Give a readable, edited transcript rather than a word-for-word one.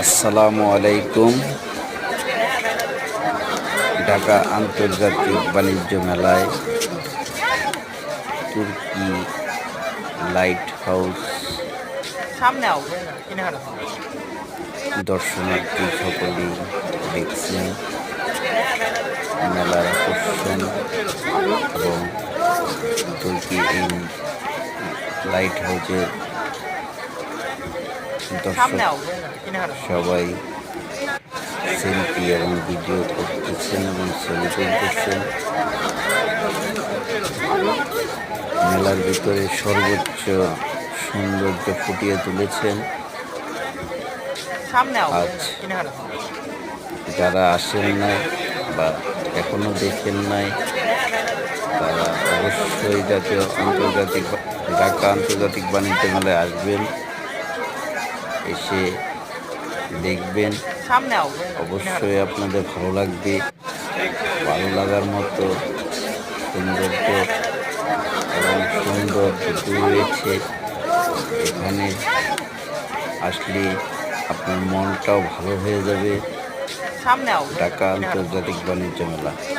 আসসালামু আলাইকুম। ঢাকা আন্তর্জাতিক বাণিজ্য মেলায় তুর্কি লাইট হাউস দর্শনার্থী সকলেই দেখছেন মেলার আকর্ষণ এবং তুর্কি এই লাইট হাউসের দর্শক সবাই সেলফি এবং ভিডিও করতেছেন এবং ছবি তুলতেছেন। মেলার ভিতরে সর্বোচ্চ সৌন্দর্য ফুটিয়ে তুলেছেন। আজ যারা আসেন নাই বা এখনো দেখেন নাই তারা অবশ্যই ঢাকা আন্তর্জাতিক বাণিজ্য মেলায় আসবেন, এসে দেখবেন। অবশ্যই আপনাদের ভালো লাগবে। ভালো লাগার মতো সৌন্দর্য এবং সুন্দর রয়েছে এখানে। আসলে আপনার মনটাও ভালো হয়ে যাবে। ঢাকা আন্তর্জাতিক বাণিজ্য মেলা।